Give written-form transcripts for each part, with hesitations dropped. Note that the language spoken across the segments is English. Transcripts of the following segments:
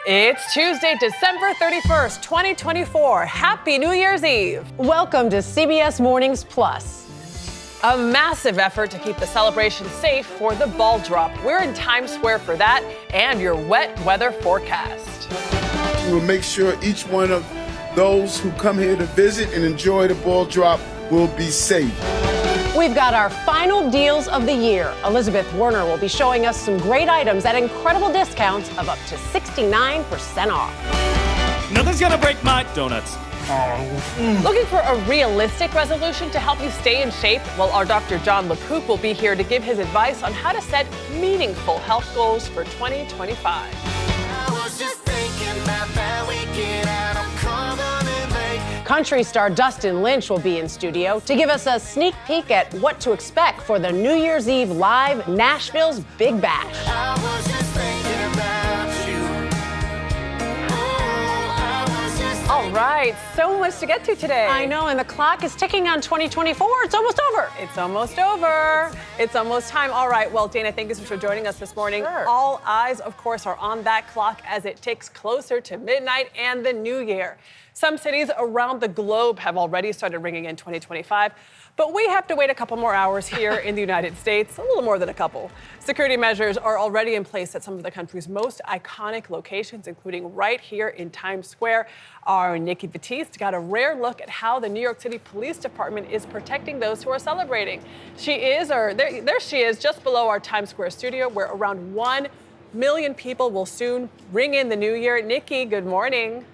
It's Tuesday, December 31st, 2024. Happy New Year's Eve. Welcome to CBS Mornings Plus. A massive effort to keep the celebration safe for the ball drop. We're in Times Square for that and your wet weather forecast. We will make sure each one of those who come here to visit and enjoy the ball drop will be safe. We've got our final deals of the year. Elizabeth Warner will be showing us some great items at incredible discounts of up to 69% off. Nothing's gonna break my donuts. Looking for a realistic resolution to help you stay in shape? Well, our Dr. John Dokoupil will be here to give his advice on how to set meaningful health goals for 2025. I was just thinking about that weekend out, I'm coming late. Country star Dustin Lynch will be in studio to give us a sneak peek at what to expect for the New Year's Eve live Nashville's Big Bash. I was just thinking about you. All right, so much to get to today. I know, and the clock is ticking on 2024. It's almost over. It's almost over. It's almost time. All right, well, Dana, thank you so much for joining us this morning. Sure. All eyes, of course, are on that clock as it ticks closer to midnight and the new year. Some cities around the globe have already started ringing in 2025, but we have to wait a couple more hours here in the United States, a little more than a couple. Security measures are already in place at some of the country's most iconic locations, including right here in Times Square. Our Nikki Batiste got a rare look at how the New York City Police Department is protecting those who are celebrating. There she is, just below our Times Square studio, where around 1 million people will soon ring in the new year. Nikki, good morning.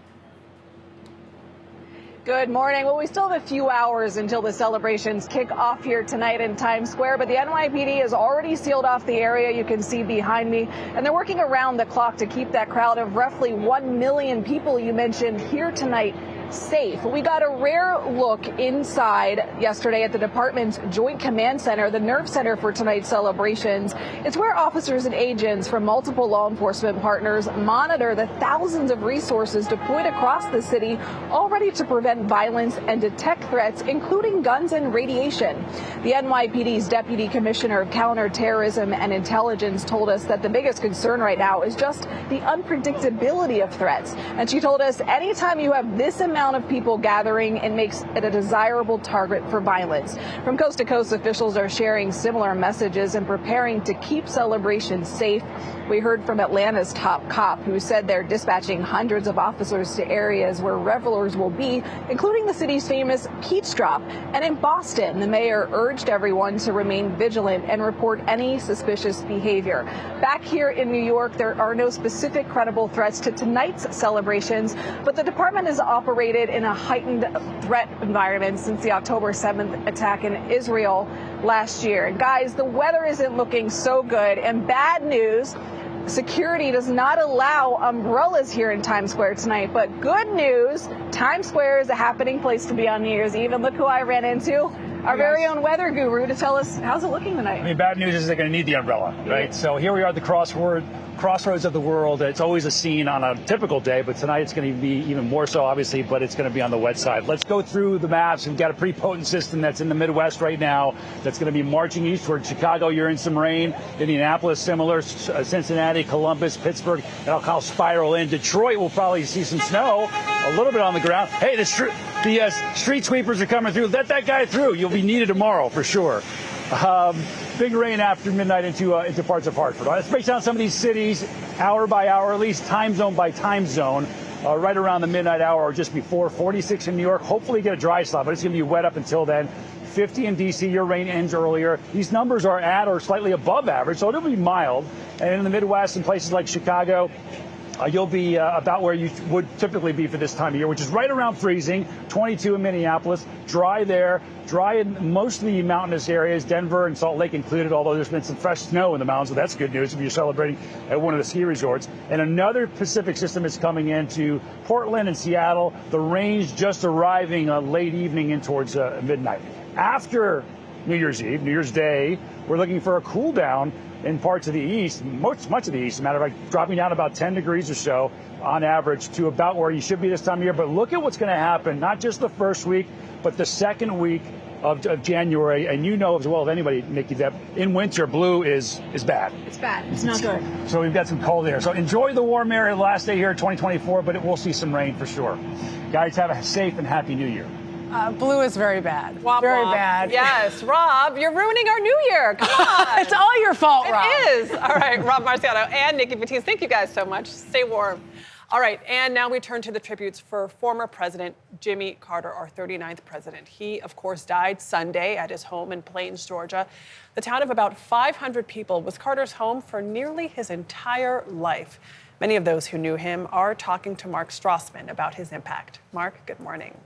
Good morning. Well, we still have a few hours until the celebrations kick off here tonight in Times Square, but the NYPD has already sealed off the area you can see behind me, and they're working around the clock to keep that crowd of roughly 1 million people you mentioned here tonight safe. We got a rare look inside yesterday at the department's Joint Command Center, the nerve center for tonight's celebrations. It's where officers and agents from multiple law enforcement partners monitor the thousands of resources deployed across the city, all ready to prevent violence and detect threats, including guns and radiation. The NYPD's Deputy Commissioner of Counterterrorism and Intelligence told us that the biggest concern right now is just the unpredictability of threats. And she told us anytime you have this amount of people gathering, it makes it a desirable target for violence. From coast to coast, officials are sharing similar messages and preparing to keep celebrations safe. We heard from Atlanta's top cop, who said they're dispatching hundreds of officers to areas where revelers will be, including the city's famous Peach Drop. And in Boston, the mayor urged everyone to remain vigilant and report any suspicious behavior. Back here in New York, there are no specific credible threats to tonight's celebrations, but the department has operated in a heightened threat environment since the October 7th attack in Israel last year. Guys, the weather isn't looking so good, and bad news, security does not allow umbrellas here in Times Square tonight. But good news, Times Square is a happening place to be on New Year's Eve. And look who I ran into, our very own weather guru, to tell us how's it looking tonight. I mean, bad news is they're going to need the umbrella, right? So here we are at the crossroads of the world. It's always a scene on a typical day, but tonight it's going to be even more so, obviously, but it's going to be on the wet side. Let's go through the maps. We've got a pretty potent system that's in the Midwest right now that's going to be marching eastward. Chicago, you're in some rain. Indianapolis, similar. Cincinnati, Columbus, Pittsburgh, and I'll spiral in. Detroit will probably see some snow, a little bit on the ground. Hey, the street sweepers are coming through. Let that guy through. You'll be needed tomorrow for sure. Big rain after midnight into parts of Hartford. Let's break down some of these cities hour by hour, at least time zone by time zone. Right around the midnight hour or just before. 46 in New York. Hopefully get a dry spot, but it's going to be wet up until then. 50 in D.C. Your rain ends earlier. These numbers are at or slightly above average, so it'll be mild. And in the Midwest and places like Chicago, you'll be about where you would typically be for this time of year, which is right around freezing. 22 in Minneapolis, dry there, dry in most of the mountainous areas, Denver and Salt Lake included, although there's been some fresh snow in the mountains, so that's good news if you're celebrating at one of the ski resorts. And another Pacific system is coming into Portland and Seattle. The range just arriving late evening in towards midnight. After New Year's Eve, New Year's Day, We're looking for a cool down in parts of the east, much of the east, as a matter of fact, dropping down about 10 degrees or so on average to about where you should be this time of year. But look at what's going to happen, not just the first week, but the second week of January. And you know as well as anybody, Nikki, that in winter, blue is bad. It's bad. It's not good. So we've got some cold air. So enjoy the warm air the last day here in 2024, but it will see some rain for sure. Guys, have a safe and happy New Year. Blue is very bad. Womp Very womp. bad. Yes, Rob, you're ruining our New Year. Come on. It's all your fault, Rob. It is. All right, Rob Marciano and Nikki Batiz, thank you guys so much. Stay warm. All right, and now we turn to the tributes for former President Jimmy Carter, our 39th president. He, of course, died Sunday at his home in Paynes, Georgia. The town of about 500 people was Carter's home for nearly his entire life. Many of those who knew him are talking to Mark Strassman about his impact. Mark, good morning.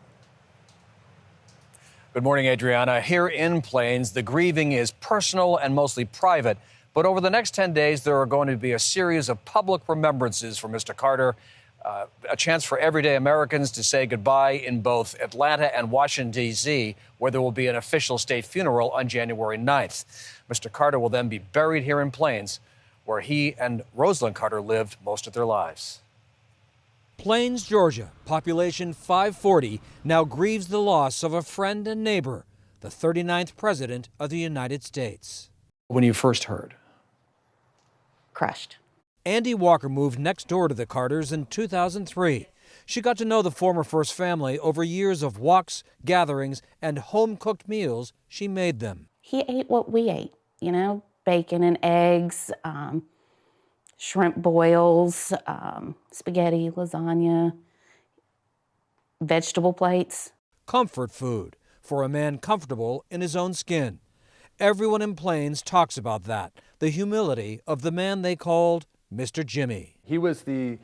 Good morning, Adriana. Here in Paynes, the grieving is personal and mostly private. But over the next 10 days, there are going to be a series of public remembrances for Mr. Carter, a chance for everyday Americans to say goodbye in both Atlanta and Washington, D.C., where there will be an official state funeral on January 9th. Mr. Carter will then be buried here in Paynes, where he and Rosalind Carter lived most of their lives. Paynes, Georgia, population 540, now grieves the loss of a friend and neighbor, the 39th President of the United States. When you first heard? Crushed. Andy Walker moved next door to the Carters in 2003. She got to know the former First Family over years of walks, gatherings, and home-cooked meals she made them. He ate what we ate, you know, bacon and eggs, shrimp boils, spaghetti, lasagna, vegetable plates. Comfort food for a man comfortable in his own skin. Everyone in Paynes talks about that, the humility of the man they called Mr. Jimmy. He was the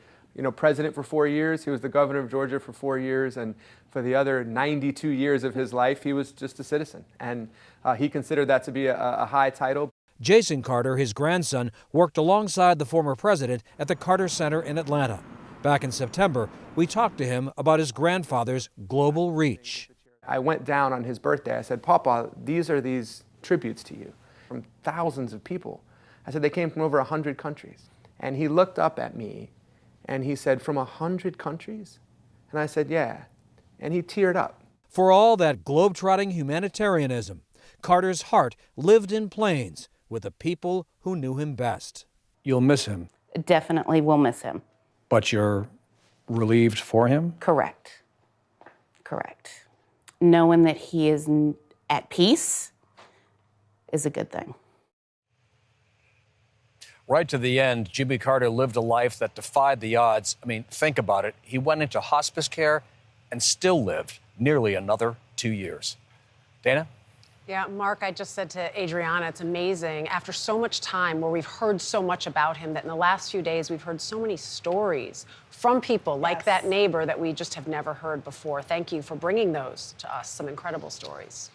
president for 4 years. He was the governor of Georgia for 4 years. And for the other 92 years of his life, he was just a citizen. And he considered that to be a high title. Jason Carter, his grandson, worked alongside the former president at the Carter Center in Atlanta. Back in September, we talked to him about his grandfather's global reach. I went down on his birthday. I said, Papa, these are these tributes to you from thousands of people. I said, they came from over 100 countries. And he looked up at me and he said, from 100 countries? And I said, yeah. And he teared up. For all that globe-trotting humanitarianism, Carter's heart lived in Paynes with the people who knew him best. You'll miss him. Definitely will miss him. But you're relieved for him? Correct. Correct. Knowing that he is at peace is a good thing. Right to the end, Jimmy Carter lived a life that defied the odds. I mean, think about it. He went into hospice care and still lived nearly another 2 years. Dana? Yeah, Mark, I just said to Adriana, it's amazing after so much time where we've heard so much about him that in the last few days we've heard so many stories from people like that neighbor that we just have never heard before. Thank you for bringing those to us, some incredible stories.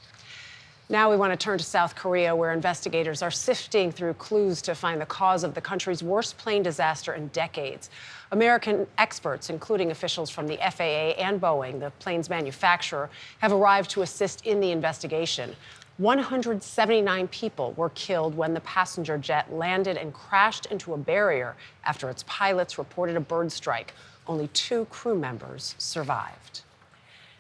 Now we want to turn to South Korea, where investigators are sifting through clues to find the cause of the country's worst plane disaster in decades. American experts, including officials from the FAA and Boeing, the plane's manufacturer, have arrived to assist in the investigation. 179 people were killed when the passenger jet landed and crashed into a barrier after its pilots reported a bird strike. Only 2 crew members survived.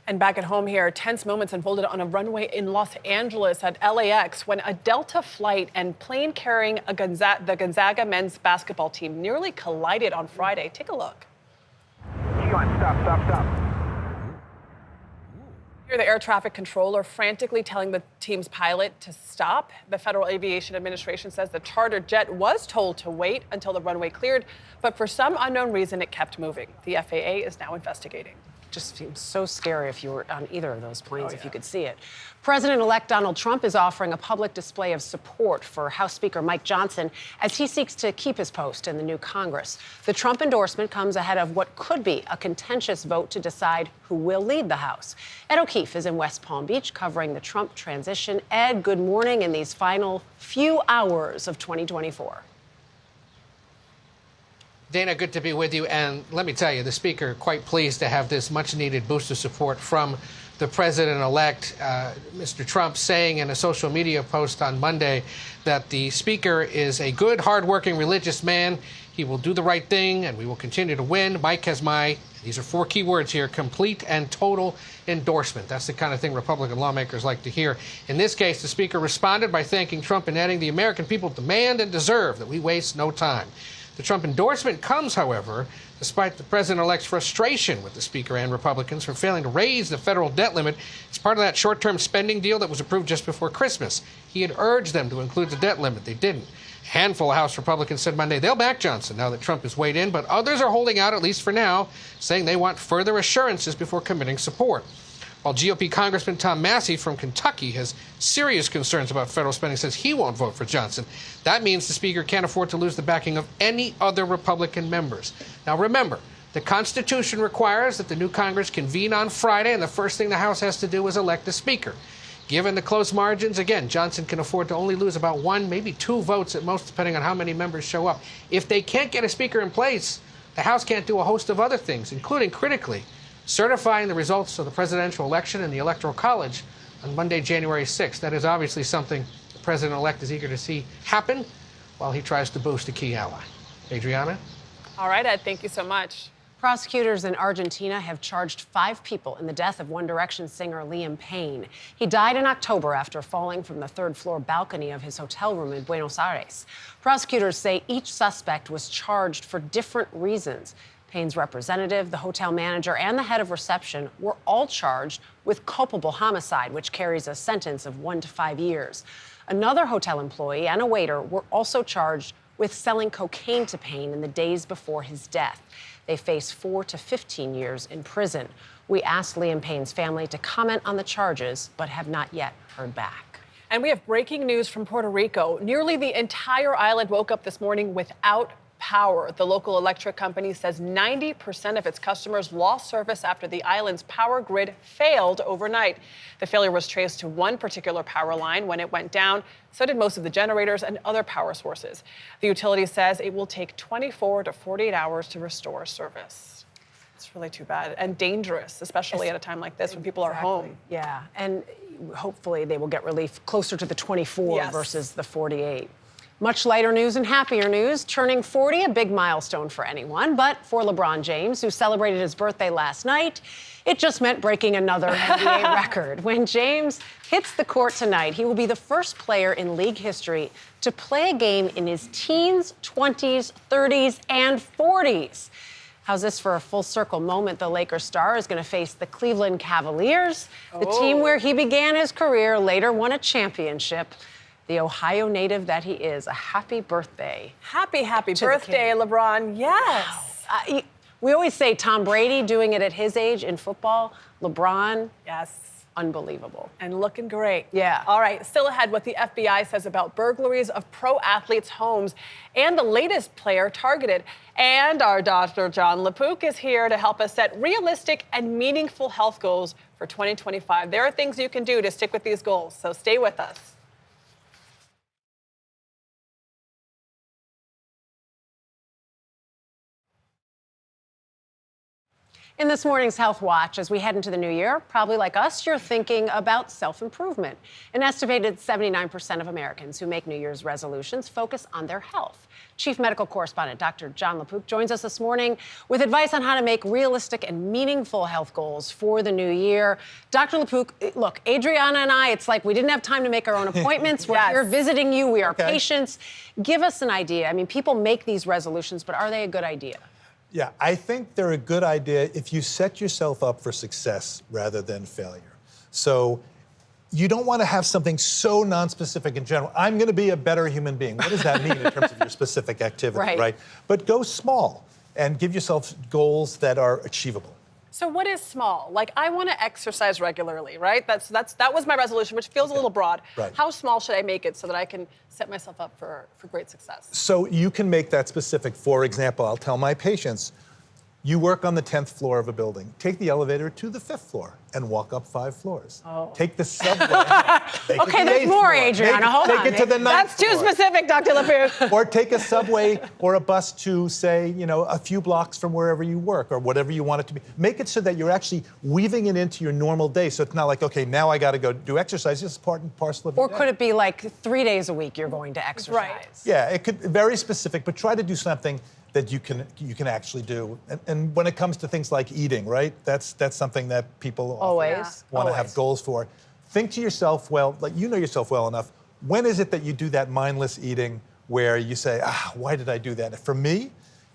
And back at home here, tense moments unfolded on a runway in Los Angeles at LAX when a Delta flight and plane carrying the Gonzaga men's basketball team nearly collided on Friday. Take a look. Stop. Here, the air traffic controller frantically telling the team's pilot to stop. The Federal Aviation Administration says the charter jet was told to wait until the runway cleared, but for some unknown reason, it kept moving. The FAA is now investigating. Just seems so scary if you were on either of those planes, if you could see it. President-elect Donald Trump is offering a public display of support for House Speaker Mike Johnson as he seeks to keep his post in the new Congress. The Trump endorsement comes ahead of what could be a contentious vote to decide who will lead the House. Ed O'Keefe is in West Palm Beach covering the Trump transition. Ed, good morning in these final few hours of 2024. Dana, good to be with you. And let me tell you, the Speaker quite pleased to have this much-needed boost of support from the president-elect, Mr. Trump, saying in a social media post on Monday that the speaker is a good, hardworking, religious man. He will do the right thing, and we will continue to win. Mike has my, these are 4 key words here, complete and total endorsement. That's the kind of thing Republican lawmakers like to hear. In this case, the speaker responded by thanking Trump and adding, the American people demand and deserve that we waste no time. The Trump endorsement comes, however, despite the president-elect's frustration with the speaker and Republicans for failing to raise the federal debt limit. It's part of that short-term spending deal that was approved just before Christmas. He had urged them to include the debt limit. They didn't. A handful of House Republicans said Monday they'll back Johnson now that Trump has weighed in, but others are holding out, at least for now, saying they want further assurances before committing support. While GOP Congressman Tom Massey from Kentucky has serious concerns about federal spending, says he won't vote for Johnson. That means the speaker can't afford to lose the backing of any other Republican members. Now remember, the Constitution requires that the new Congress convene on Friday, and the first thing the House has to do is elect a speaker. Given the close margins, again, Johnson can afford to only lose about 1, maybe 2 votes at most, depending on how many members show up. If they can't get a speaker in place, the House can't do a host of other things, including, critically, certifying the results of the presidential election and the Electoral College on Monday, January 6th. That is obviously something the president-elect is eager to see happen while he tries to boost a key ally. Adriana? All right, Ed, thank you so much. Prosecutors in Argentina have charged 5 people in the death of One Direction singer Liam Payne. He died in October after falling from the 3rd-floor balcony of his hotel room in Buenos Aires. Prosecutors say each suspect was charged for different reasons. Payne's representative, the hotel manager, and the head of reception were all charged with culpable homicide, which carries a sentence of 1 to 5 years. Another hotel employee and a waiter were also charged with selling cocaine to Payne in the days before his death. They face 4 to 15 years in prison. We asked Liam Payne's family to comment on the charges, but have not yet heard back. And we have breaking news from Puerto Rico. Nearly the entire island woke up this morning without power. The local electric company says 90% of its customers lost service after the island's power grid failed overnight. The failure was traced to one particular power line. When it went down, so did most of the generators and other power sources. The utility says it will take 24 to 48 hours to restore service. It's really too bad and dangerous, especially at a time like this when people are home. Yeah, and hopefully they will get relief closer to the 24 versus the 48. Much lighter news and happier news. Turning 40, a big milestone for anyone, but for LeBron James, who celebrated his birthday last night, it just meant breaking another NBA record. When James hits the court tonight, he will be the first player in league history to play a game in his teens, 20s, 30s, and 40s. How's this for a full circle moment? The Lakers star is going to face the Cleveland Cavaliers, the team where he began his career, later won a championship. The Ohio native that he is. A happy birthday. Happy birthday, LeBron. Yes. Wow. We always say Tom Brady doing it at his age in football. LeBron. Yes. Unbelievable. And looking great. Yeah. All right, still ahead, what the FBI says about burglaries of pro athletes' homes and the latest player targeted. And our Dr. John LaPook is here to help us set realistic and meaningful health goals for 2025. There are things you can do to stick with these goals, so stay with us. In this morning's Health Watch, as we head into the new year, probably like us, you're thinking about self-improvement. An estimated 79% of Americans who make New Year's resolutions focus on their health. Chief Medical Correspondent Dr. John LaPook joins us this morning with advice on how to make realistic and meaningful health goals for the new year. Dr. LaPook, look, Adriana and I, it's like we didn't have time to make our own appointments. We're here visiting you. We are patients. Give us an idea. I mean, people make these resolutions, but are they a good idea? Yeah, I think they're a good idea if you set yourself up for success rather than failure. So you don't want to have something so nonspecific in general. I'm going to be a better human being. What does that mean in terms of your specific activity, right? But go small and give yourself goals that are achievable. So what is small? Like, I want to exercise regularly, right? That was my resolution, which feels a little broad. Right. How small should I make it so that I can set myself up for great success? So you can make that specific. For example, I'll tell my patients, You work on the 10th floor of a building. Take the elevator to the 5th floor and walk up 5 floors. Take the subway. Okay, there's more, Adriana. Hold on. Take it to the 9th That's too floor. specific, Dr. LaPouf. Or take a subway or a bus to, say, a few blocks from wherever you work or whatever you want it to be. Make it so that you're actually weaving it into your normal day. So it's not like, okay, now I got to go do exercise. This is part and parcel of your day. Or could it be like 3 days a week you're going to exercise? Right. Yeah, it could be very specific, but try to do something that you can actually do. And when it comes to things like eating, right? That's something that people Always. want to have goals for. Think to yourself, well, like you know yourself well enough. When is it that you do that mindless eating where you say, why did I do that? For me,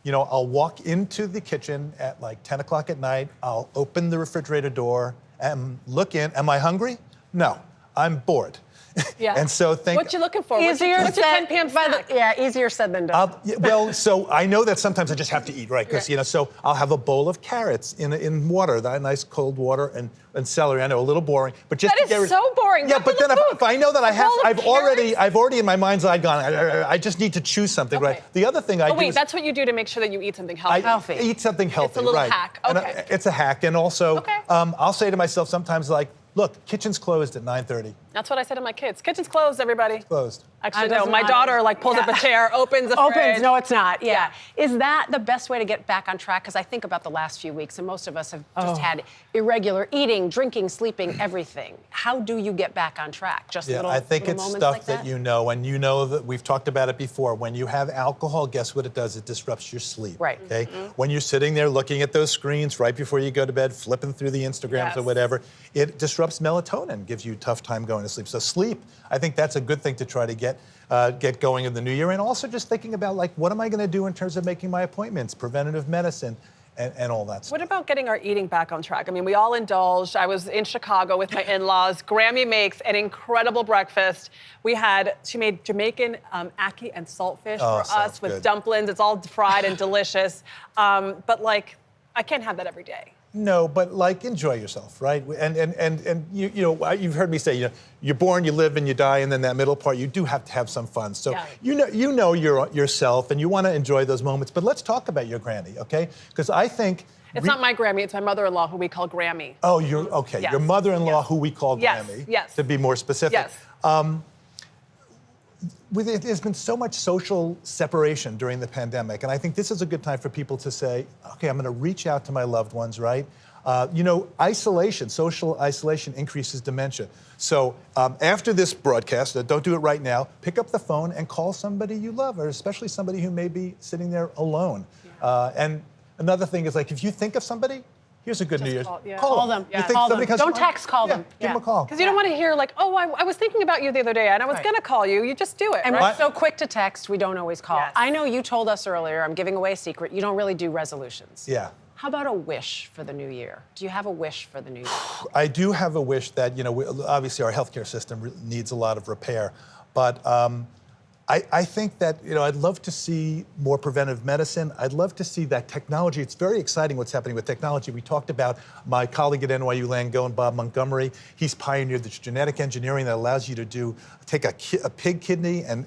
I'll walk into the kitchen at like 10 o'clock at night. I'll open the refrigerator door and look in. Am I hungry? No, I'm bored. Yeah. And so think. What you looking for? Easier What's your said, 10 p.m. snack? easier said than done. Well, so I know that sometimes I just have to eat, right? Because so I'll have a bowl of carrots in water, that nice cold water, and celery. I know, a little boring, but just That is so boring. Yeah, but then if I know that I've carrots? already in my mind's eye gone. I just need to choose something, right? The other thing I do. Wait, is that's what you do to make sure that you eat something healthy. Eat something healthy. It's a little right. hack. And, Okay. it's a hack, and also I'll say to myself sometimes like, look, kitchen's closed at 9:30. That's what I said to my kids. Kitchen's closed, everybody. Closed. Actually, no. My daughter pulls up a chair, opens the fridge. No, it's not. Yeah. Is that the best way to get back on track? Because I think about the last few weeks, and most of us have just had irregular eating, drinking, sleeping, everything. How do you get back on track? Just I think it's moments stuff like that you know, and you know that we've talked about it before. When you have alcohol, guess what it does? It disrupts your sleep. Right. Okay. When you're sitting there looking at those screens right before you go to bed, flipping through the Instagrams or whatever, it disrupts melatonin, gives you a tough time going to sleep. So sleep, I think that's a good thing to try to get going in the new year, and also just thinking about like, what am I going to do in terms of making my appointments, preventative medicine, and all that stuff. What about getting our eating back on track? I mean, we all indulged. I was in Chicago with my in-laws. Grammy makes an incredible breakfast. She made Jamaican ackee and saltfish for us with dumplings. It's all fried and delicious. But like, I can't have that every day. No, but like enjoy yourself, right? And you've heard me say, you're born, you live, and you die, and then that middle part, you do have to have some fun. So you know yourself, and you want to enjoy those moments. But let's talk about your granny, okay? Because I think it's not my Grammy; it's my mother-in-law, who we call Grammy. Oh, you're okay. Yes. Your mother-in-law, who we call Yes. Grammy. Yes. To be more specific. Yes. There's been so much social separation during the pandemic, and I think this is a good time for people to say, okay, I'm going to reach out to my loved ones, right? Isolation, social isolation increases dementia. So after this broadcast, don't do it right now, pick up the phone and call somebody you love, or especially somebody who may be sitting there alone. And another thing is, like, if you think of somebody, here's a good New Year's. Call them. You think Call somebody them. comes to Don't mind? text, call them. Give them a call. Because you don't want to hear like, oh, I was thinking about you the other day, and I was going to call you. You just do it, And right? we're so quick to text, we don't always call. Yes. I know you told us earlier, I'm giving away a secret, you don't really do resolutions. Yeah. How about a wish for the new year? Do you have a wish for the new year? I do have a wish that, obviously our healthcare system needs a lot of repair, but I think that, I'd love to see more preventive medicine. I'd love to see that technology. It's very exciting what's happening with technology. We talked about my colleague at NYU Langone, Bob Montgomery. He's pioneered this genetic engineering that allows you to take a pig kidney and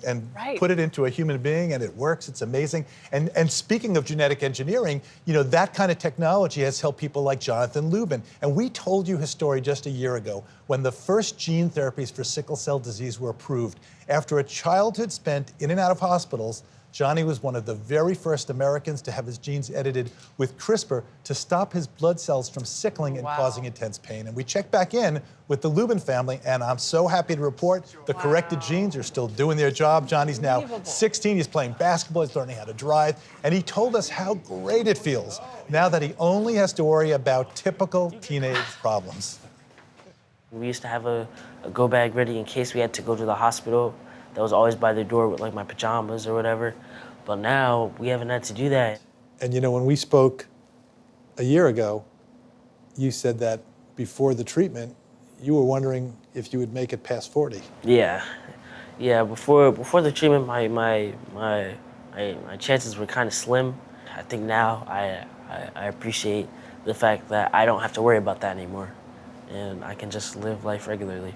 put it into a human being, and it works. It's amazing. And speaking of genetic engineering, that kind of technology has helped people like Jonathan Lubin. And we told you his story just a year ago when the first gene therapies for sickle cell disease were approved. After a childhood spent in and out of hospitals, Johnny was one of the very first Americans to have his genes edited with CRISPR to stop his blood cells from sickling and causing intense pain. And we checked back in with the Lubin family, and I'm so happy to report the corrected genes are still doing their job. Johnny's now 16, he's playing basketball, he's learning how to drive, and he told us how great it feels now that he only has to worry about typical teenage problems. We used to have a go bag ready in case we had to go to the hospital. That was always by the door with like my pajamas or whatever. But now we haven't had to do that. And when we spoke a year ago, you said that before the treatment, you were wondering if you would make it past 40. Yeah. Before the treatment, my chances were kind of slim. I think now I appreciate the fact that I don't have to worry about that anymore, and I can just live life regularly.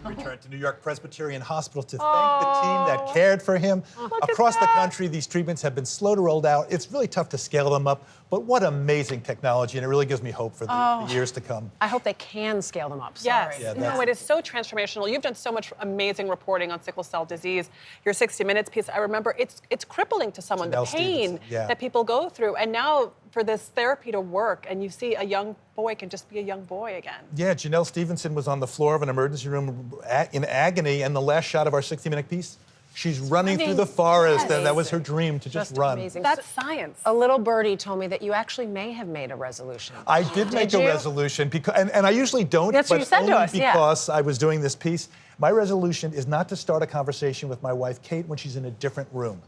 returned to New York Presbyterian Hospital to thank the team that cared for him. Across the country, these treatments have been slow to roll out. It's really tough to scale them up, but what amazing technology, and it really gives me hope for the years to come. I hope they can scale them up. Sorry. Yes. No, it is so transformational. You've done so much amazing reporting on sickle cell disease. Your 60 Minutes piece, I remember, it's crippling to someone, the pain that people go through. And now for this therapy to work, and you see a young boy can just be a young boy again. Yeah, Janelle Stevenson was on the floor of an emergency room in agony, and the last shot of our 60 Minute piece, she's running through the forest, and that was her dream, to just run. Amazing. That's science. A little birdie told me that you actually may have made a resolution. I did make a resolution, because, and I usually don't, That's what you said to us, because I was doing this piece. My resolution is not to start a conversation with my wife, Kate, when she's in a different room.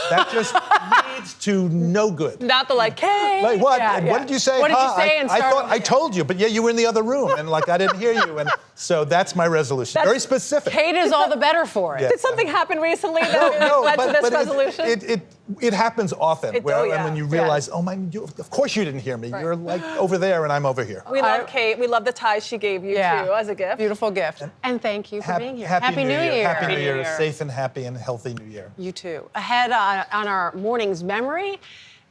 That just leads to no good. Not the Kate. Like what? What did you say? What did you say? I told you, but yeah, you were in the other room, and I didn't hear you. And so that's my resolution. Very specific. Kate is all the better for it. Did something happen recently that led to this resolution? It happens often, and when you realize, oh my, of course you didn't hear me. You're like over there, and I'm over here. We love Kate. We love the ties she gave you too as a gift. Beautiful gift. And thank you for being here. Happy New Year. Happy New Year. Safe and happy and healthy New Year. You too. Ahead on our morning's memory,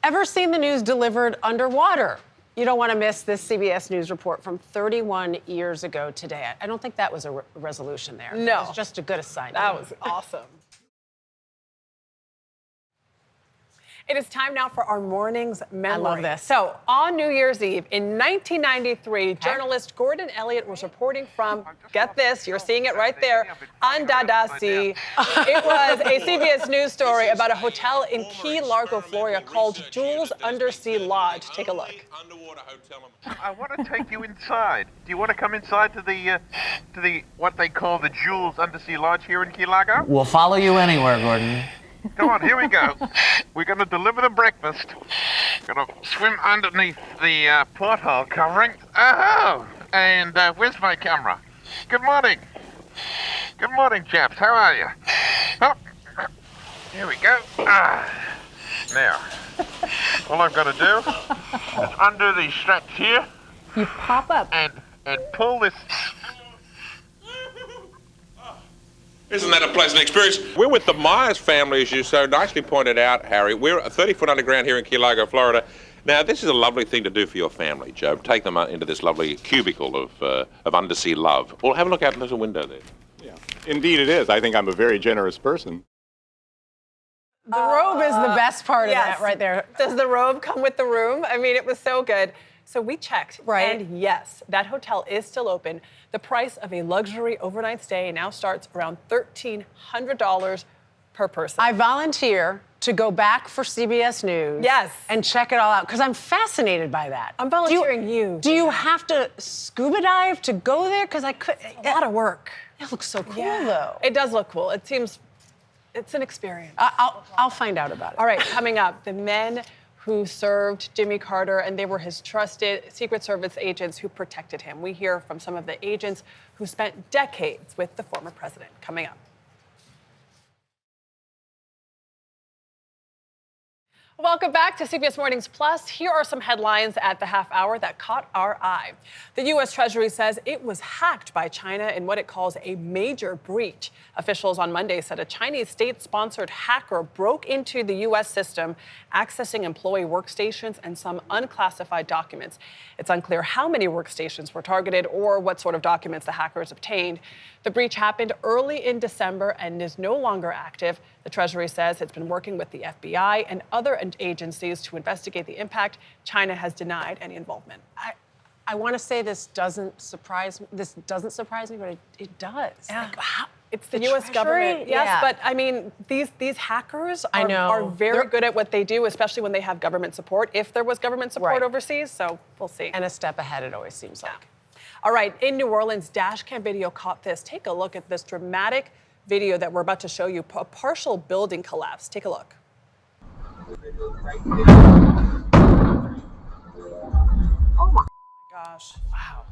ever seen the news delivered underwater? You don't want to miss this CBS News report from 31 years ago today. I don't think that was a resolution there. No. It was just a good assignment. That was awesome. It is time now for our morning's memory. I love this. So, on New Year's Eve in 1993, journalist Gordon Elliott was reporting from, get this, you're seeing it right there, Andadasi. It was a CBS News story about a hotel in Key Largo, Florida called Jules Undersea Lodge. Take a look. I want to take you inside. Do you want to come inside to the what they call the Jules Undersea Lodge here in Key Largo? We'll follow you anywhere, Gordon. Come on, here we go. We're going to deliver the breakfast. Going to swim underneath the porthole covering. Oh, and where's my camera? Good morning. Good morning, chaps. How are you? Oh, here we go. Now, all I've got to do is undo these straps here. You pop up. And pull this. Isn't that a pleasant experience? We're with the Myers family, as you so nicely pointed out, Harry. We're 30 foot underground here in Key Largo, Florida. Now, this is a lovely thing to do for your family, Joe. Take them into this lovely cubicle of undersea love. Well, have a look out the window there. Yeah, indeed it is. I think I'm a very generous person. The robe is the best part of that right there. Does the robe come with the room? I mean, it was so good. So we checked, and yes, that hotel is still open. The price of a luxury overnight stay now starts around $1,300 per person. I volunteer to go back for CBS News. Yes. And check it all out, because I'm fascinated by that. I'm volunteering you. Do you have to scuba dive to go there? Because I could. A lot of work. It looks so cool, though. It does look cool. It seems, it's an experience. I'll find out about it. All right, coming up, the men who served Jimmy Carter, and they were his trusted Secret Service agents who protected him. We hear from some of the agents who spent decades with the former president. Coming up. Welcome back to CBS Mornings Plus. Here are some headlines at the half hour that caught our eye. The U.S. Treasury says it was hacked by China in what it calls a major breach. Officials on Monday said a Chinese state-sponsored hacker broke into the U.S. system, accessing employee workstations and some unclassified documents. It's unclear how many workstations were targeted or what sort of documents the hackers obtained. The breach happened early in December and is no longer active. The Treasury says it's been working with the FBI and other agencies to investigate the impact. China has denied any involvement. I want to say this doesn't surprise me, but it does. Yeah. Like, how, it's the U.S. Treasury? government. Yes, Yeah. but I mean, these hackers I know. are very good at what they do, especially when they have government support, if there was government support overseas. So we'll see. And a step ahead, it always seems like. All right, in New Orleans, dash cam video caught this. Take a look at this dramatic video that we're about to show you. A partial building collapse. Take a look. Oh my gosh. Wow.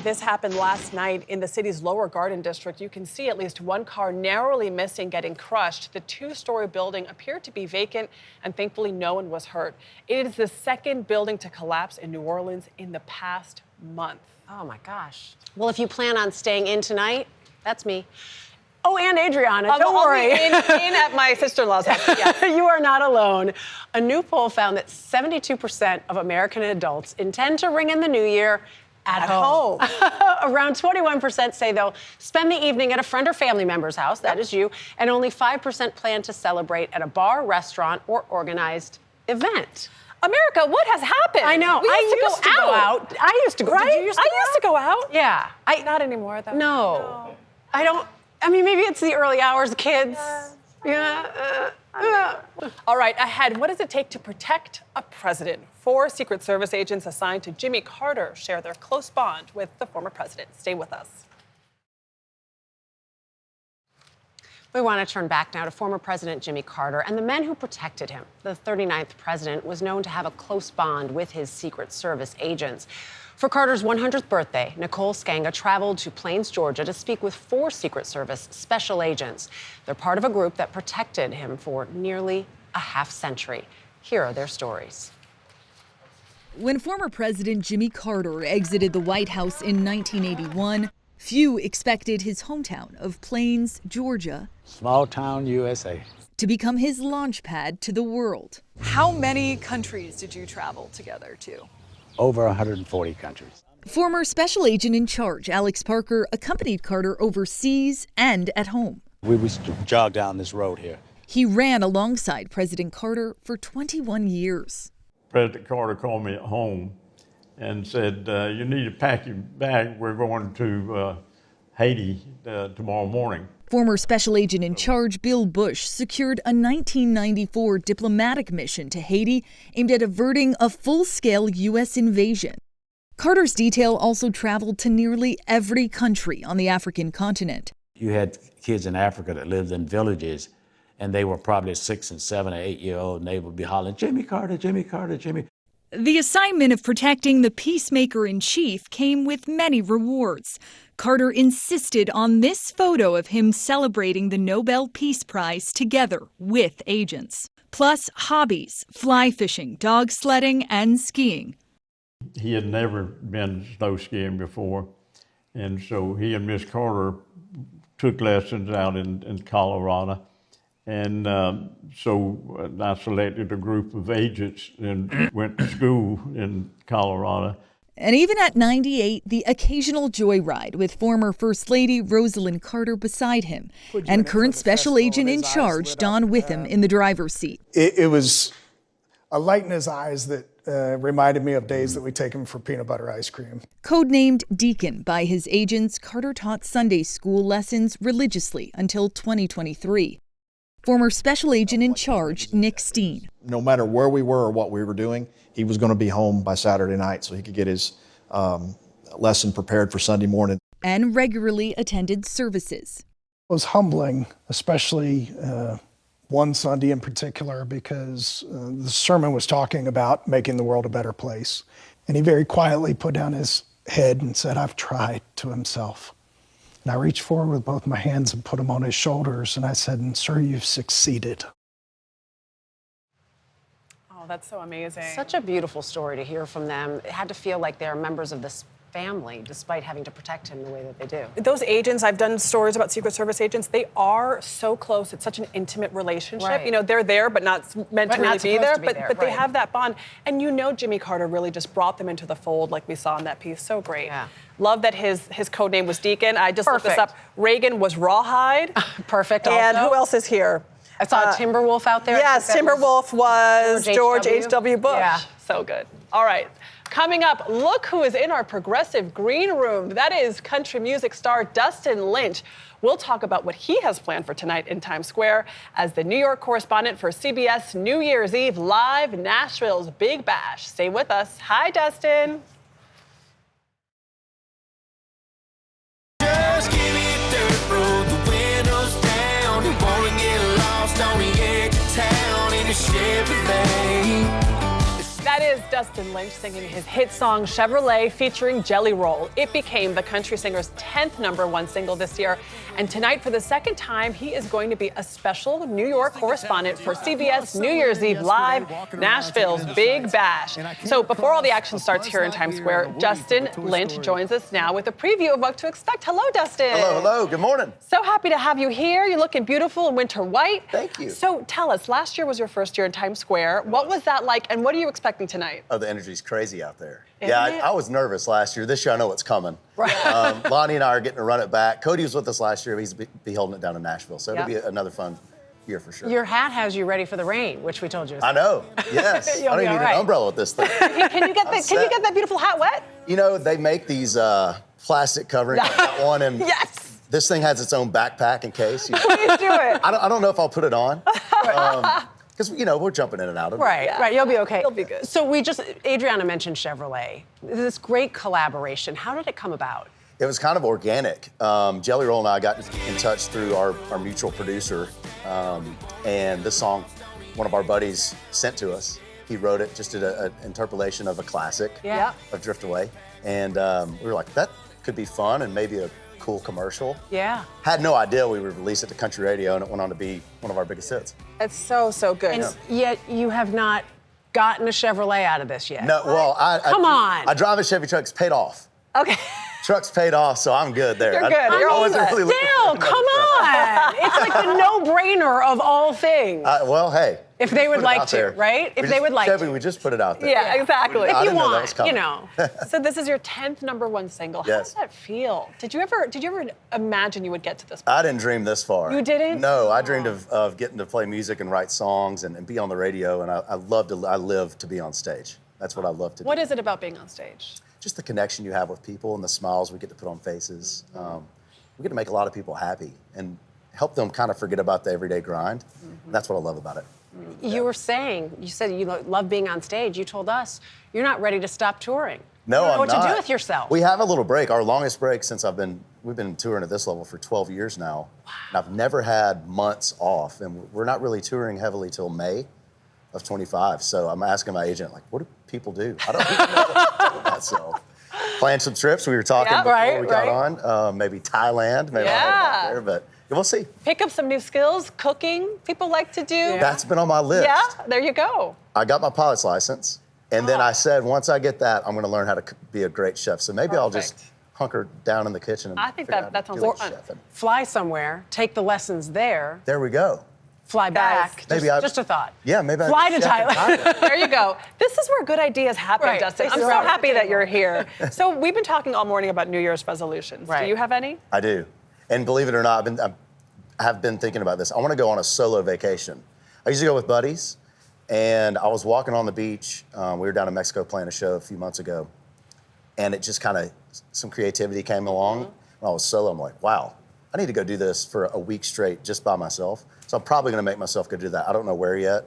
This happened last night in the city's Lower Garden District. You can see at least one car narrowly missing, getting crushed. The two-story building appeared to be vacant, and thankfully no one was hurt. It is the second building to collapse in New Orleans in the past month. Oh my gosh. Well, if you plan on staying in tonight, That's me. Oh, and Adriana, don't worry. In at my sister-in-law's house. Yeah. You are not alone. A new poll found that 72% of American adults intend to ring in the new year at home. Around 21% say they'll spend the evening at a friend or family member's house, that is you, and only 5% plan to celebrate at a bar, restaurant, or organized event. America, what has happened? I know. I used to go out. I used to go. Right? Did you used to I go used to go out. Yeah. Not anymore, though. No. I don't. I mean, maybe it's the early hours, kids. Yeah. All right, ahead, what does it take to protect a president? 4 Secret Service agents assigned to Jimmy Carter share their close bond with the former president. Stay with us. We want to turn back now to former President Jimmy Carter and the men who protected him. The 39th president was known to have a close bond with his Secret Service agents. For Carter's 100th birthday, Nicole Skanga traveled to Paynes, Georgia to speak with 4 Secret Service special agents. They're part of a group that protected him for nearly a half-century. Here are their stories. When former President Jimmy Carter exited the White House in 1981, few expected his hometown of Paynes, Georgia, small town USA, to become his launch pad to the world. How many countries did you travel together to? over 140 countries. Former special agent in charge Alex Parker accompanied Carter overseas and at home. We would jog down this road here. He ran alongside President Carter for 21 years. President Carter called me at home and said, you need to pack your bag. We're going to Haiti tomorrow morning. Former special agent in charge Bill Bush secured a 1994 diplomatic mission to Haiti aimed at averting a full-scale U.S. invasion. Carter's detail also traveled to nearly every country on the African continent. You had kids in Africa that lived in villages, and they were probably 6 and 7 or 8 year old, and they would be hollering, Jimmy Carter, Jimmy Carter, Jimmy. The assignment of protecting the peacemaker-in-chief came with many rewards. Carter insisted on this photo of him celebrating the Nobel Peace Prize together with agents. Plus hobbies, fly fishing, dog sledding, and skiing. He had never been snow skiing before, and so he and Miss Carter took lessons out in Colorado. And so I selected a group of agents and went to school in Colorado. And even at 98, the occasional joyride with former First Lady Rosalind Carter beside him and current special agent in charge Don Witham in the driver's seat. It was a light in his eyes that reminded me of days that we take him for peanut butter ice cream. Codenamed Deacon by his agents, Carter taught Sunday school lessons religiously until 2023. Former special agent in charge, Nick Steen. No matter where we were or what we were doing, he was going to be home by Saturday night so he could get his lesson prepared for Sunday morning. And regularly attended services. It was humbling, especially one Sunday in particular, because the sermon was talking about making the world a better place. And he very quietly put down his head and said, "I've tried," to himself. And I reached forward with both my hands and put them on his shoulders, and I said, "Sir, you've succeeded." Oh, that's so amazing. Such a beautiful story to hear from them. It had to feel like they're members of this family, despite having to protect him the way that they do. Those agents, I've done stories about Secret Service agents, they are so close. It's such an intimate relationship. Right. You know, they're there, but not meant to really be there. But they right. have that bond. And you know Jimmy Carter really just brought them into the fold like we saw in that piece. So great. Yeah. Love that his code name was Deacon. I just looked this Perfect. up. Reagan was Rawhide. Perfect. And also. who else is here? I saw Timberwolf out there. Yes, Timberwolf was George H.W. Bush. Yeah. So good. All right. Coming up, look who is in our progressive green room. That is country music star Dustin Lynch. We'll talk about what he has planned for tonight in Times Square as the New York correspondent for CBS New Year's Eve Live, Nashville's Big Bash. Stay with us. Hi, Dustin. Just give me dirt road, the windows down. You wanna get lost on the edge of town in a Chevrolet. That is Dustin Lynch singing his hit song Chevrolet featuring Jelly Roll. It became the country singer's 10th #1 single this year And tonight, for the second time, he is going to be a special New York correspondent for CBS New Year's Eve Live, Nashville's Big Bash. So before all the action starts here in Times Square, Dustin Lynch joins us now with a preview of what to expect. Hello, Dustin. Hello. Good morning. So happy to have you here. You're looking beautiful in winter white. Thank you. So tell us, last year was your first year in Times Square. What was that like, and what are you expecting tonight? Oh, the energy's crazy out there. Isn't it? I was nervous last year. This year, I know what's coming. Right. Lonnie and I are getting to run it back. Cody was with us last year. He's be holding it down in Nashville, so Yep. it'll be another fun year for sure. Your hat has you ready for the rain, which we told you. I know. Yes. You'll I don't be even all need right. an umbrella with this thing. Can you get that beautiful hat wet? You know, they make these plastic coverings. I got one, and Yes. this thing has its own backpack in case. Please do it. I don't know if I'll put it on. Because, we're jumping in and out of it. Right, you'll be okay. You'll be good. So Adriana mentioned Chevrolet. This great collaboration. How did it come about? It was kind of organic. Jelly Roll and I got in touch through our mutual producer, and this song, one of our buddies sent to us. He wrote it, just did an interpolation of a classic of Drift Away, and we were like, that could be fun and maybe a cool commercial. Yeah. Had no idea we would release it to country radio, and it went on to be one of our biggest hits. It's so good. And yet you have not gotten a Chevrolet out of this yet. No, well, Come on. I drive a Chevy truck. It's paid off. Okay. Truck's paid off, so I'm good there. You're good. You're all set. really looking Still, for come on. It's like the no-brainer of all things. well, hey. If they would put it like out to, there. right? If We they just- would like Chevy, to. we just put it out there. Yeah, exactly. I If you didn't know that was want, coming. So this is your 10th #1 single. How Yes. does that feel? Did you ever imagine you would get to this point? I didn't dream this far. You didn't? No, I dreamed of getting to play music and write songs and be on the radio, and I live to be on stage. That's what I love to do. What is it about being on stage? Just the connection you have with people and the smiles we get to put on faces. We get to make a lot of people happy and help them kind of forget about the everyday grind. Mm-hmm. That's what I love about it. You said you love being on stage. You told us you're not ready to stop touring. No, you don't know I'm what not. to do with yourself. We have a little break. Our longest break since we've been touring at this level for 12 years now. Wow. And I've never had months off, and we're not really touring heavily till May of 25. So I'm asking my agent, like, what do people do? I don't even know what to do with myself. Plan some trips. We were talking before we got on. Maybe Thailand. Maybe I'll head back there, but we'll see. Pick up some new skills. Cooking, people like to do. That's been on my list. Yeah, there you go. I got my pilot's license, and then I said, once I get that, I'm going to learn how to be a great chef. So maybe I'll just hunker down in the kitchen and I think figure out that how to sounds do fun. chefing. Fly somewhere, take the lessons there, There we go. fly back. Maybe just a thought. Yeah, maybe I Fly to chef in Thailand. There you go. This is where good ideas happen, Right. Dustin. This I'm is so right. happy that you're here. So we've been talking all morning about New Year's resolutions. Right. Do you have any? I do. And believe it or not, I have been thinking about this. I want to go on a solo vacation. I usually go with buddies, and I was walking on the beach. We were down in Mexico playing a show a few months ago, and it just kind of, some creativity came along. When I was solo, I'm like, wow, I need to go do this for a week straight just by myself. So I'm probably going to make myself go do that. I don't know where yet.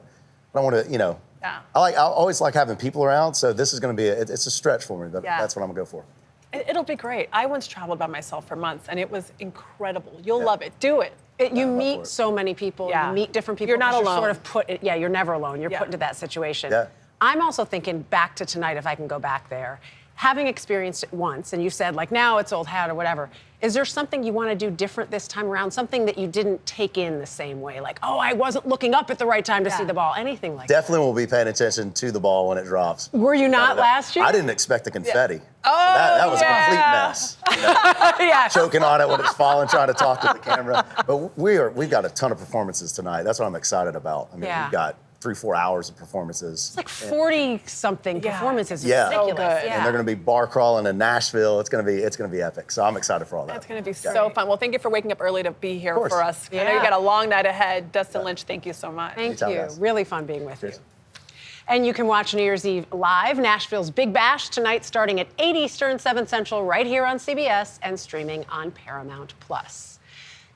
But I want to, Yeah. I always like having people around, so this is going to be, it's a stretch for me, but that's what I'm going to go for. It'll be great. I once traveled by myself for months, and it was incredible. You'll love it. Do it. You meet so many people. Yeah. You meet different people. You're not 'cause alone. Sort of you're never alone. You're put into that situation. Yeah. I'm also thinking back to tonight, if I can go back there. Having experienced it once, and you said, like, now it's old hat or whatever, is there something you want to do different this time around? Something that you didn't take in the same way? Like, oh, I wasn't looking up at the right time to see the ball. Anything like that? Definitely will be paying attention to the ball when it drops. Were you not last year? I didn't expect the confetti. Oh, That was a complete mess. Yeah. Choking on it when it's falling, trying to talk to the camera. But we've got a ton of performances tonight. That's what I'm excited about. I mean, we've got 3-4 hours of performances. It's like 40-something performances. It's Yeah. ridiculous. So good. Yeah. And they're going to be bar crawling in Nashville. It's going to be epic. So I'm excited for all that. That's going to be so fun. Well, thank you for waking up early to be here course. for us. I know Yeah. you got a long night ahead. Dustin Lynch, thank you so much. Thank Anytime, you. guys. Really fun being with you. And you can watch New Year's Eve live, Nashville's Big Bash, tonight starting at 8 Eastern, 7 Central, right here on CBS and streaming on Paramount+.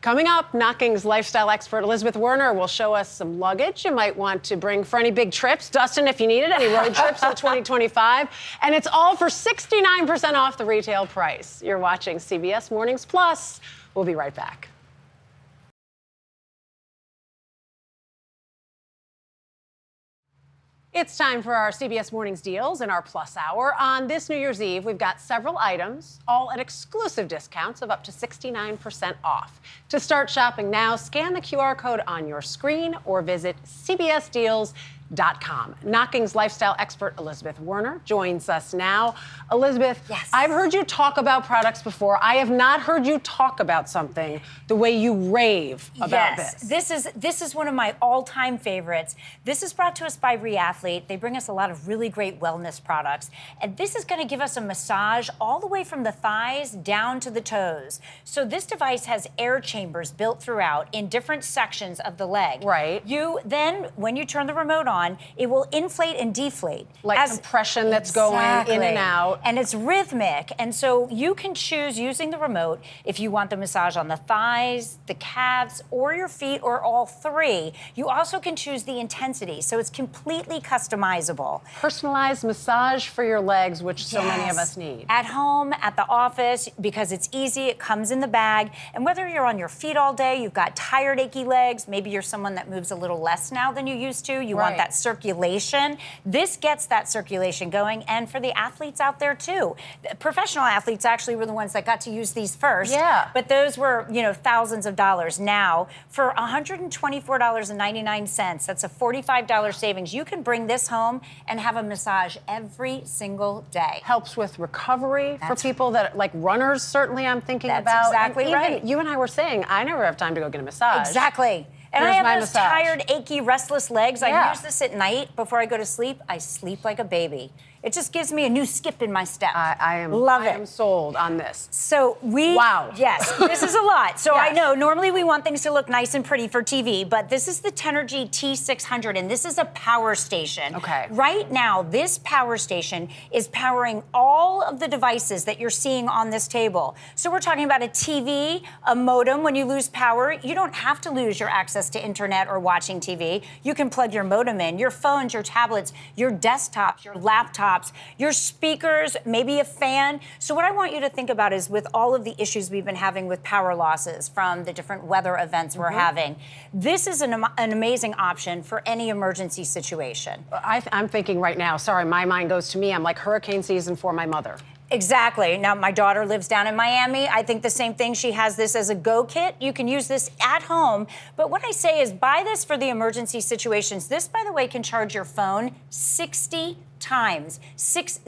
Coming up, Knocking's lifestyle expert Elizabeth Werner will show us some luggage you might want to bring for any big trips. Dustin, if you need it, any road trips in 2025. And it's all for 69% off the retail price. You're watching CBS Mornings Plus. We'll be right back. It's time for our CBS Mornings deals in our Plus Hour. On this New Year's Eve, we've got several items, all at exclusive discounts of up to 69% off. To start shopping now, scan the QR code on your screen or visit CBSdeals.com. Knocking's lifestyle expert Elizabeth Werner joins us now. Elizabeth, yes. I've heard you talk about products before. I have not heard you talk about something the way you rave about this. This is one of my all-time favorites. This is brought to us by Reathlete. They bring us a lot of really great wellness products. And this is going to give us a massage all the way from the thighs down to the toes. So this device has air chambers built throughout in different sections of the leg. Right. You then, when you turn the remote on, it will inflate and deflate. Like compression that's going in and out. And it's rhythmic. And so you can choose using the remote if you want the massage on the thighs, the calves, or your feet, or all three. You also can choose the intensity. So it's completely customizable. Personalized massage for your legs, which so many of us need. At home, at the office, because it's easy, it comes in the bag. And whether you're on your feet all day, you've got tired, achy legs, maybe you're someone that moves a little less now than you used to, you want that circulation. This gets that circulation going, and for the athletes out there too. Professional athletes actually were the ones that got to use these first. Yeah. But those were, thousands of dollars. Now, for $124.99, that's a $45 savings. You can bring this home and have a massage every single day. Helps with recovery for people that, like runners, certainly I'm thinking about. That's exactly and right. Even you and I were saying, I never have time to go get a massage. Exactly. And Here's I my have those massage. tired, achy, restless legs. Yeah. I use this at night before I go to sleep. I sleep like a baby. It just gives me a new skip in my step. I am sold on this. So yes, this is a lot. So I know normally we want things to look nice and pretty for TV, but this is the Tenergy T600, and this is a power station. Okay. Right now, this power station is powering all of the devices that you're seeing on this table. So we're talking about a TV, a modem. When you lose power, you don't have to lose your access to internet or watching TV. You can plug your modem in, your phones, your tablets, your desktops, your laptops, your speakers, maybe a fan. So what I want you to think about is with all of the issues we've been having with power losses from the different weather events we're having, this is an amazing option for any emergency situation. I'm thinking right now, sorry, my mind goes to me. I'm like hurricane season for my mother. Exactly. Now, my daughter lives down in Miami. I think the same thing. She has this as a go kit. You can use this at home. But what I say is buy this for the emergency situations. This, by the way, can charge your phone 60 times, 60.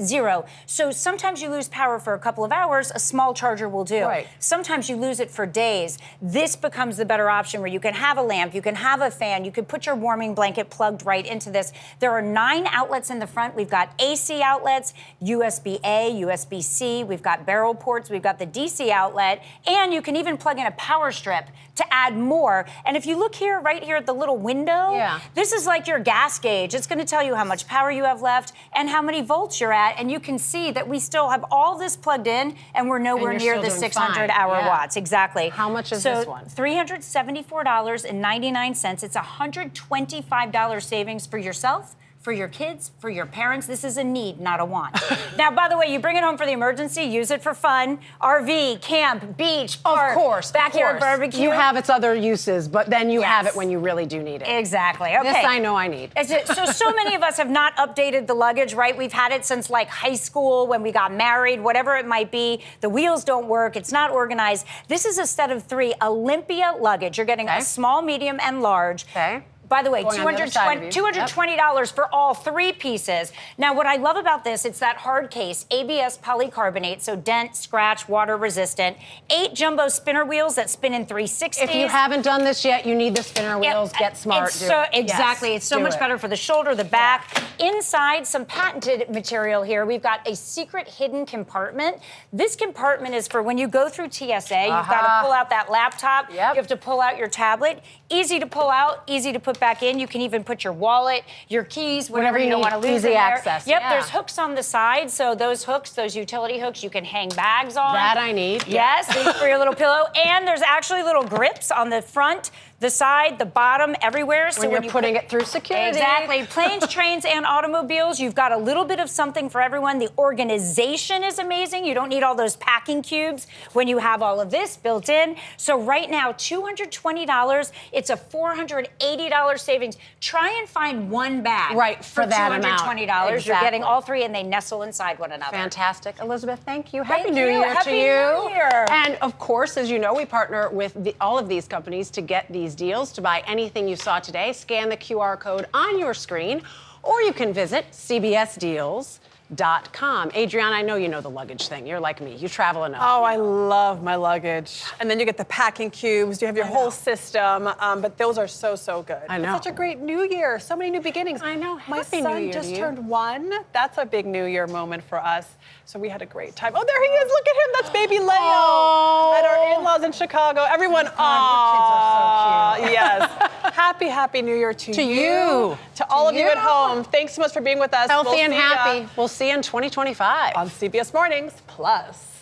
So sometimes you lose power for a couple of hours, a small charger will do. Right. Sometimes you lose it for days. This becomes the better option where you can have a lamp, you can have a fan, you can put your warming blanket plugged right into this. There are 9 outlets in the front. We've got AC outlets, USB-A, USB-C, we've got barrel ports, we've got the DC outlet, and you can even plug in a power strip to add more. And if you look here, right here at the little window, this is like your gas gauge. It's gonna tell you how much power you have left and how many volts you're at, and you can see that we still have all this plugged in, and we're nowhere near the 600 hour watts. Exactly. How much is this one? $374.99. It's $125 savings for yourself, for your kids, for your parents. This is a need, not a want. Now, by the way, you bring it home for the emergency, use it for fun, RV, camp, beach, park, of course, backyard barbecue. You have its other uses, but then you have it when you really do need it. Exactly. Okay. This I know I need. So many of us have not updated the luggage, right? We've had it since like high school, when we got married, whatever it might be. The wheels don't work. It's not organized. This is a set of 3 Olympia luggage. You're getting a small, medium, and large. Okay. By the way, $220 for all 3 pieces. Now, what I love about this, it's that hard case, ABS polycarbonate, so dent, scratch, water resistant. 8 jumbo spinner wheels that spin in 360s. If you haven't done this yet, you need the spinner wheels. Get smart. Exactly. It's so much better for the shoulder, the back. Inside, some patented material here. We've got a secret hidden compartment. This compartment is for when you go through TSA, you've got to pull out that laptop. You have to pull out your tablet. Easy to pull out, easy to put back in. You can even put your wallet, your keys, whatever you don't want to lose easy in there. access. Yep, there's hooks on the side. So those hooks, those utility hooks, you can hang bags on. That I need. Yes, for your little pillow. And there's actually little grips on the front, the side, the bottom, everywhere. So when you're putting it through security. Exactly. Planes, trains, and automobiles. You've got a little bit of something for everyone. The organization is amazing. You don't need all those packing cubes when you have all of this built in. So right now, $220. It's a $480 $200 savings. Try and find one bag for that amount. $220. You're Exactly. getting all three, and they nestle inside one another. Fantastic. Elizabeth, thank you. Thank Happy New you. Year Happy to you. New Year. And of course, as you know, we partner with all of these companies to get these deals. To buy anything you saw today, scan the QR code on your screen, or you can visit CBSdeals.com. Adriana, I know you know the luggage thing. You're like me. You travel enough. Oh, I love my luggage. And then you get the packing cubes. You have your whole system. But those are so, so good. I know. It's such a great new year. So many new beginnings. I know. My Happy son New Year just to you. turned 1. That's a big new year moment for us. So we had a great time. Oh, there he is. Look at him. That's baby Leo at our in-laws in Chicago. Everyone, God, your kids are so cute. Yes. Happy New Year to you. you. To all of you at home. Thanks so much for being with us. Healthy We'll and see ya happy. We'll see you in 2025. on CBS Mornings Plus.